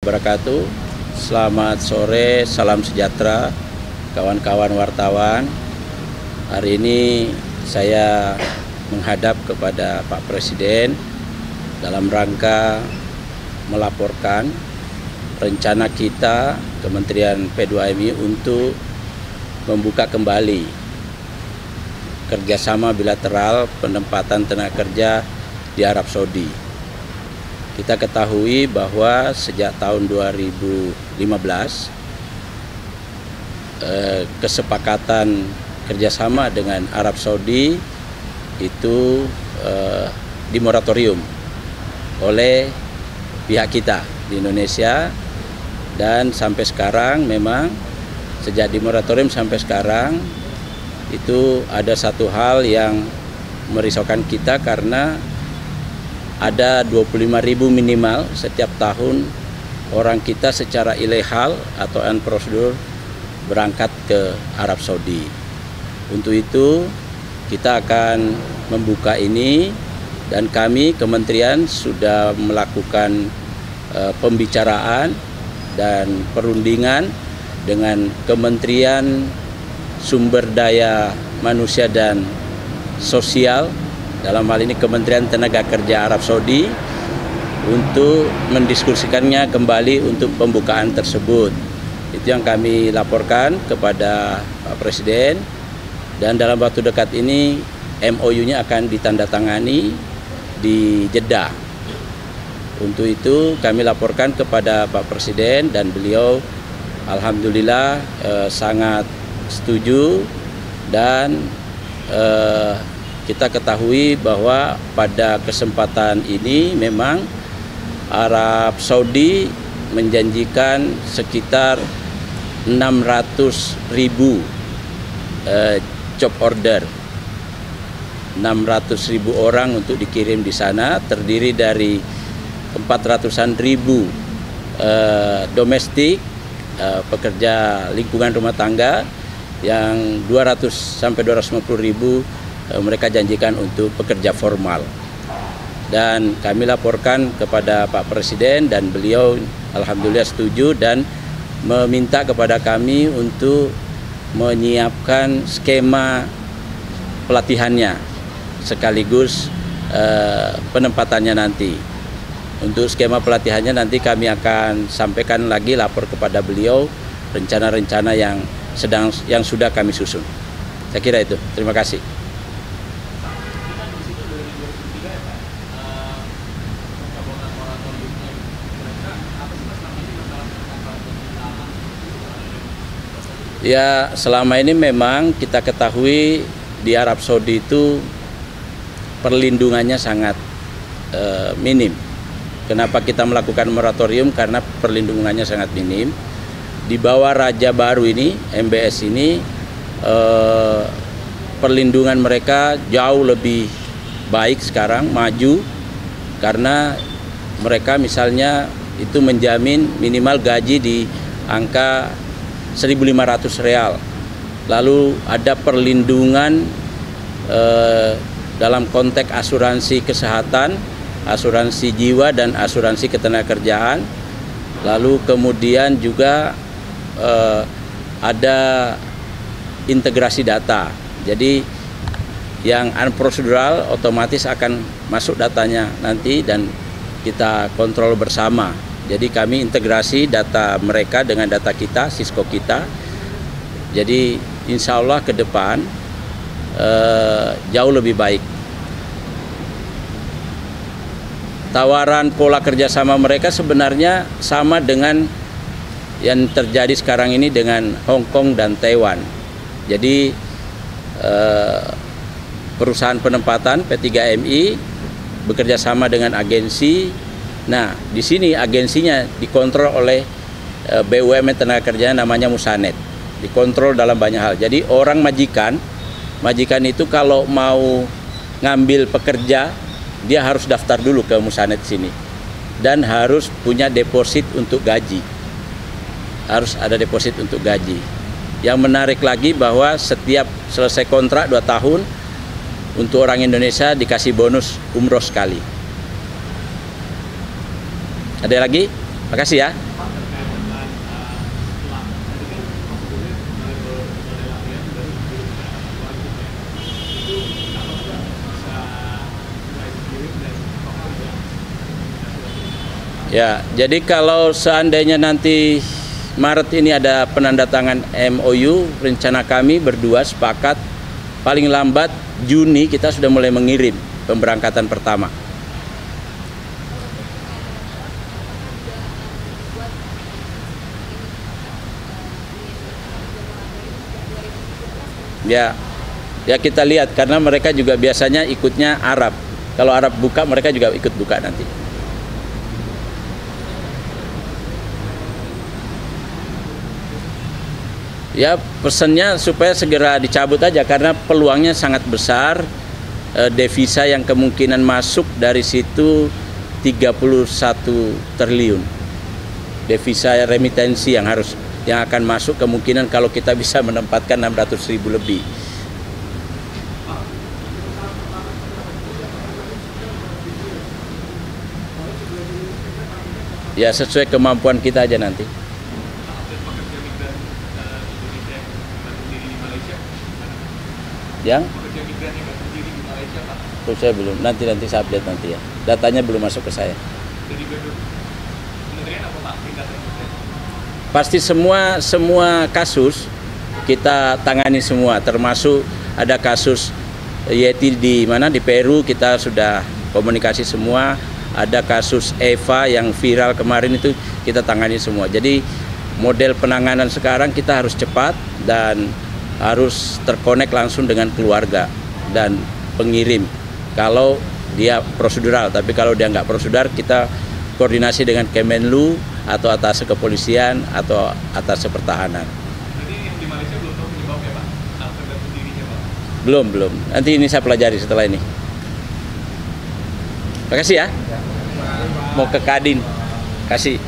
wabarakatuh. Selamat sore, salam sejahtera kawan-kawan wartawan. Hari ini saya menghadap kepada Pak Presiden dalam rangka melaporkan rencana kita Kementerian P2MI untuk membuka kembali kerjasama bilateral penempatan tenaga kerja di Arab Saudi. Kita ketahui bahwa sejak tahun 2015 kesepakatan kerjasama dengan Arab Saudi itu dimoratorium oleh pihak kita di Indonesia, dan sampai sekarang memang sejak dimoratorium sampai sekarang itu ada satu hal yang merisaukan kita, karena ada 25.000 minimal setiap tahun orang kita secara ilegal atau unprosedur berangkat ke Arab Saudi. Untuk itu kita akan membuka ini, dan kami kementerian sudah melakukan pembicaraan dan perundingan dengan Kementerian Sumber Daya Manusia dan Sosial, dalam hal ini Kementerian Tenaga Kerja Arab Saudi, untuk mendiskusikannya kembali untuk pembukaan tersebut. Itu yang kami laporkan kepada Pak Presiden, dan dalam waktu dekat ini MOU-nya akan ditandatangani di Jeddah. Untuk itu kami laporkan kepada Pak Presiden, dan beliau alhamdulillah sangat setuju. Dan kita ketahui bahwa pada kesempatan ini memang Arab Saudi menjanjikan sekitar 600.000 job order, 600.000 orang untuk dikirim di sana, terdiri dari 400-an ribu domestik pekerja lingkungan rumah tangga, yang 200 sampai 250.000 mereka janjikan untuk pekerja formal. Dan kami laporkan kepada Pak Presiden, dan beliau alhamdulillah setuju dan meminta kepada kami untuk menyiapkan skema pelatihannya sekaligus penempatannya nanti. Untuk skema pelatihannya nanti kami akan sampaikan lagi, lapor kepada beliau rencana-rencana yang sudah kami susun. Saya kira itu. Terima kasih. Ya, selama ini memang kita ketahui di Arab Saudi itu perlindungannya sangat minim. Kenapa kita melakukan moratorium? Karena perlindungannya sangat minim. Di bawah Raja baru ini, MBS ini, perlindungan mereka jauh lebih baik sekarang, maju, karena mereka misalnya itu menjamin minimal gaji di angka 1.500 real. Lalu ada perlindungan dalam konteks asuransi kesehatan, asuransi jiwa, dan asuransi ketenagakerjaan. Lalu kemudian juga ada integrasi data. Jadi yang unprocedural otomatis akan masuk datanya nanti, dan kita kontrol bersama. Jadi kami integrasi data mereka dengan data kita, Cisco kita. Jadi insya Allah ke depan jauh lebih baik. Tawaran pola kerjasama mereka sebenarnya sama dengan yang terjadi sekarang ini dengan Hong Kong dan Taiwan. Jadi perusahaan penempatan P3MI bekerja sama dengan agensi. Nah, di sini agensinya dikontrol oleh BUMN tenaga kerja namanya Musanet. Dikontrol dalam banyak hal. Jadi orang majikan itu kalau mau ngambil pekerja, dia harus daftar dulu ke Musanet sini. Dan harus punya deposit untuk gaji. Harus ada deposit untuk gaji. Yang menarik lagi bahwa setiap selesai kontrak 2 tahun, untuk orang Indonesia dikasih bonus umroh sekali. Ada lagi? Makasih ya. Ya, jadi kalau seandainya nanti Maret ini ada penandatangan MOU, rencana kami berdua sepakat paling lambat Juni kita sudah mulai mengirim pemberangkatan pertama. Ya, ya kita lihat karena mereka juga biasanya ikutnya Arab. Kalau Arab buka, mereka juga ikut buka nanti. Ya pesannya supaya segera dicabut aja karena peluangnya sangat besar, devisa yang kemungkinan masuk dari situ 31 triliun devisa remitensi yang akan masuk kemungkinan kalau kita bisa menempatkan 600.000 lebih. Ya sesuai kemampuan kita aja nanti. Yang saya belum, nanti saya update nanti ya. Datanya belum masuk ke saya. Pasti semua kasus kita tangani semua, termasuk ada kasus Yeti di mana di Peru kita sudah komunikasi semua. Ada kasus Eva yang viral kemarin itu kita tangani semua. Jadi model penanganan sekarang kita harus cepat dan harus terkonek langsung dengan keluarga dan pengirim kalau dia prosedural, tapi kalau dia nggak prosedural kita koordinasi dengan Kemenlu atau atas kepolisian atau atas pertahanan. Jadi yang di Malaysia belum tahu penyebabnya Pak? Atau gantung dirinya Pak? Belum. Nanti ini saya pelajari setelah ini. Terima kasih ya. Mau ke Kadin. Kasih.